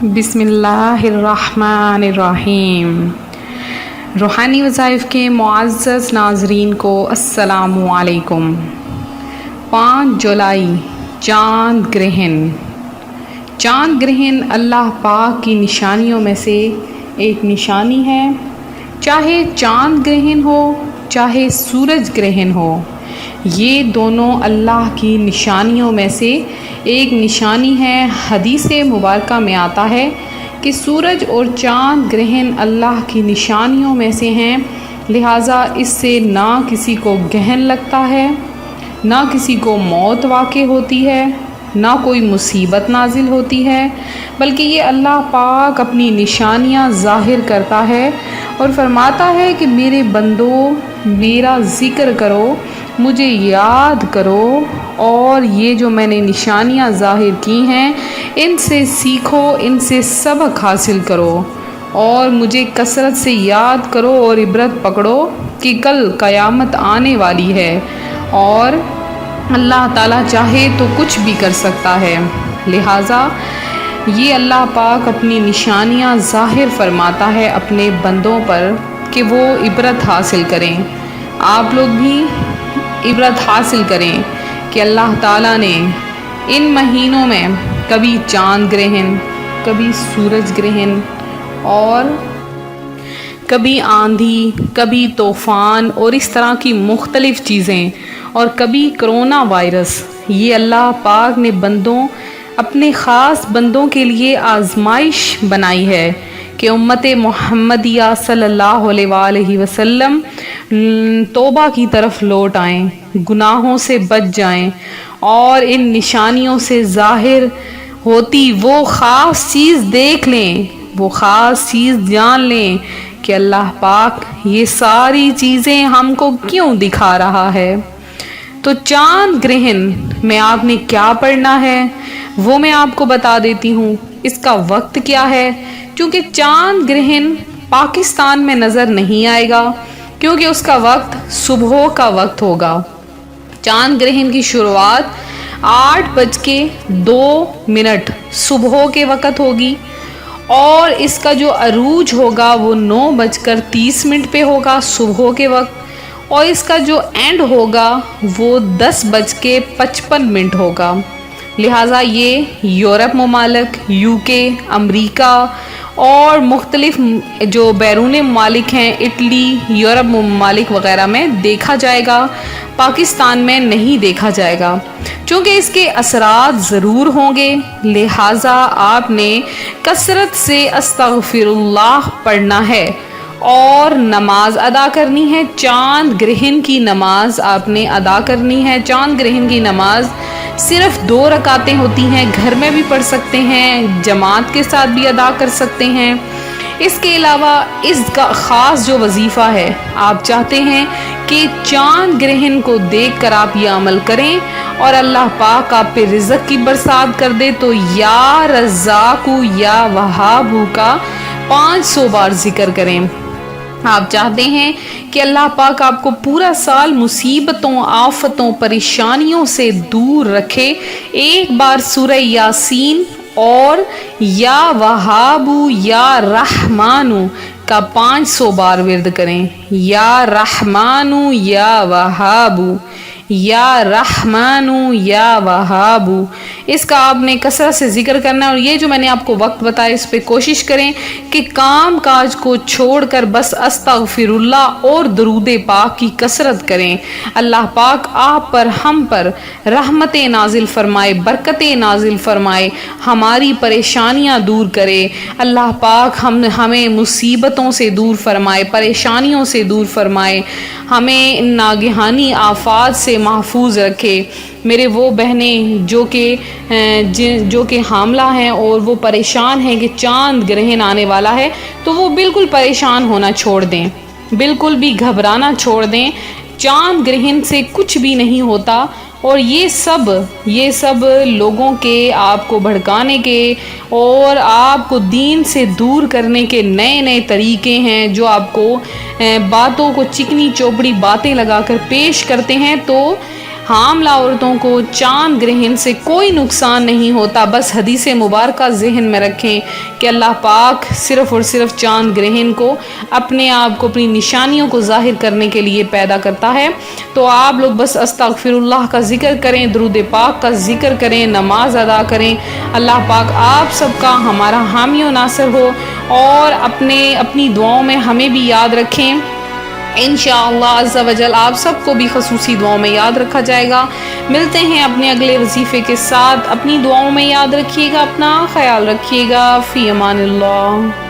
بسم اللہ الرحمن الرحیم۔ روحانی وظائف کے معزز ناظرین کو السلام علیکم۔ 5 جولائی چاند گرہن۔ چاند گرہن اللہ پاک کی نشانیوں میں سے ایک نشانی ہے۔ چاہے چاند گرہن ہو چاہے سورج گرہن ہو، یہ دونوں اللہ کی نشانیوں میں سے ایک نشانی ہے۔ حدیث مبارکہ میں آتا ہے کہ سورج اور چاند گرہن اللہ کی نشانیوں میں سے ہیں، لہٰذا اس سے نہ کسی کو گہن لگتا ہے، نہ کسی کو موت واقع ہوتی ہے، نہ کوئی مصیبت نازل ہوتی ہے، بلکہ یہ اللہ پاک اپنی نشانیاں ظاہر کرتا ہے اور فرماتا ہے کہ میرے بندو میرا ذکر کرو، مجھے یاد کرو، اور یہ جو میں نے نشانیاں ظاہر کی ہیں ان سے سیکھو، ان سے سبق حاصل کرو، اور مجھے کثرت سے یاد کرو اور عبرت پکڑو کہ کل قیامت آنے والی ہے اور اللہ تعالیٰ چاہے تو کچھ بھی کر سکتا ہے۔ لہٰذا یہ اللہ پاک اپنی نشانیاں ظاہر فرماتا ہے اپنے بندوں پر کہ وہ عبرت حاصل کریں۔ آپ لوگ بھی عبرت حاصل کریں کہ اللہ تعالیٰ نے ان مہینوں میں کبھی چاند گرہن، کبھی سورج گرہن، اور کبھی آندھی، کبھی طوفان اور اس طرح کی مختلف چیزیں، اور کبھی کرونا وائرس، یہ اللہ پاک نے اپنے خاص بندوں کے لیے آزمائش بنائی ہے کہ امت محمدیہ صلی اللہ علیہ وآلہ وسلم توبہ کی طرف لوٹ آئیں، گناہوں سے بچ جائیں، اور ان نشانیوں سے ظاہر ہوتی وہ خاص چیز دیکھ لیں، وہ خاص چیز جان لیں کہ اللہ پاک یہ ساری چیزیں ہم کو کیوں دکھا رہا ہے۔ تو چاند گرہن میں آپ نے کیا پڑھنا ہے وہ میں آپ کو بتا دیتی ہوں۔ اس کا وقت کیا ہے، کیونکہ چاند گرہن پاکستان میں نظر نہیں آئے گا، کیونکہ اس کا وقت صبح کا وقت ہوگا۔ چاند گرہن کی شروعات 8:02 صبح کے وقت ہوگی، اور اس کا جو عروج ہوگا وہ 9:30 پہ ہوگا صبح کے وقت، اور اس کا جو اینڈ ہوگا وہ 10:55 ہوگا۔ لہٰذا یہ یورپ ممالک، UK، امریکہ اور مختلف جو بیرون ممالک ہیں، اٹلی، یورپ ممالک وغیرہ میں دیکھا جائے گا، پاکستان میں نہیں دیکھا جائے گا، چونکہ اس کے اثرات ضرور ہوں گے۔ لہٰذا آپ نے کثرت سے استغفر اللہ پڑھنا ہے اور نماز ادا کرنی ہے۔ چاند گرہن کی نماز آپ نے ادا کرنی ہے۔ چاند گرہن کی نماز صرف 2 رکعتیں ہوتی ہیں، گھر میں بھی پڑھ سکتے ہیں، جماعت کے ساتھ بھی ادا کر سکتے ہیں۔ اس کے علاوہ اس کا خاص جو وظیفہ ہے، آپ چاہتے ہیں کہ چاند گرہن کو دیکھ کر آپ یہ عمل کریں اور اللہ پاک آپ پہ رزق کی برسات کر دے، تو یا رزاقو یا وہابو کا 500 بار ذکر کریں۔ آپ چاہتے ہیں کہ اللہ پاک آپ کو پورا سال مصیبتوں، آفتوں، پریشانیوں سے دور رکھے، ایک بار سورہ یاسین اور یا وہابو یا رحمانو کا 500 بار ورد کریں۔ یا رحمانو یا وہابو، یا رحمانو یا وہابو، اس کا آپ نے کثرت سے ذکر کرنا ہے۔ اور یہ جو میں نے آپ کو وقت بتایا اس پہ کوشش کریں کہ کام کاج کو چھوڑ کر بس استغفر اللہ اور درود پاک کی کثرت کریں۔ اللہ پاک آپ پر، ہم پر رحمتیں نازل فرمائے، برکتیں نازل فرمائے، ہماری پریشانیاں دور کرے۔ اللہ پاک ہمیں مصیبتوں سے دور فرمائے، پریشانیوں سے دور فرمائے، ہمیں ناگہانی آفات سے محفوظ رکھے۔ میرے وہ بہنیں جو کہ حاملہ ہیں اور وہ پریشان ہیں کہ چاند گرہن آنے والا ہے، تو وہ بالکل پریشان ہونا چھوڑ دیں، بالکل بھی گھبرانا چھوڑ دیں۔ چاند گرہن سے کچھ بھی نہیں ہوتا، اور یہ سب لوگوں کے آپ کو بھڑکانے کے اور آپ کو دین سے دور کرنے کے نئے نئے طریقے ہیں، جو آپ کو باتوں کو چکنی چوپڑی باتیں لگا کر پیش کرتے ہیں۔ تو حاملہ عورتوں کو چاند گرہن سے کوئی نقصان نہیں ہوتا۔ بس حدیث مبارکہ ذہن میں رکھیں کہ اللہ پاک صرف اور صرف چاند گرہن کو اپنے آپ کو، اپنی نشانیوں کو ظاہر کرنے کے لیے پیدا کرتا ہے۔ تو آپ لوگ بس استغفر اللہ کا ذکر کریں، درود پاک کا ذکر کریں، نماز ادا کریں۔ اللہ پاک آپ سب کا ہمارا حامی و ناصر ہو، اور اپنی دعاؤں میں ہمیں بھی یاد رکھیں۔ انشاءاللہ عز و جل آپ سب کو بھی خصوصی دعاؤں میں یاد رکھا جائے گا۔ ملتے ہیں اپنے اگلے وظیفے کے ساتھ۔ اپنی دعاؤں میں یاد رکھیے گا، اپنا خیال رکھیے گا۔ فی امان اللہ۔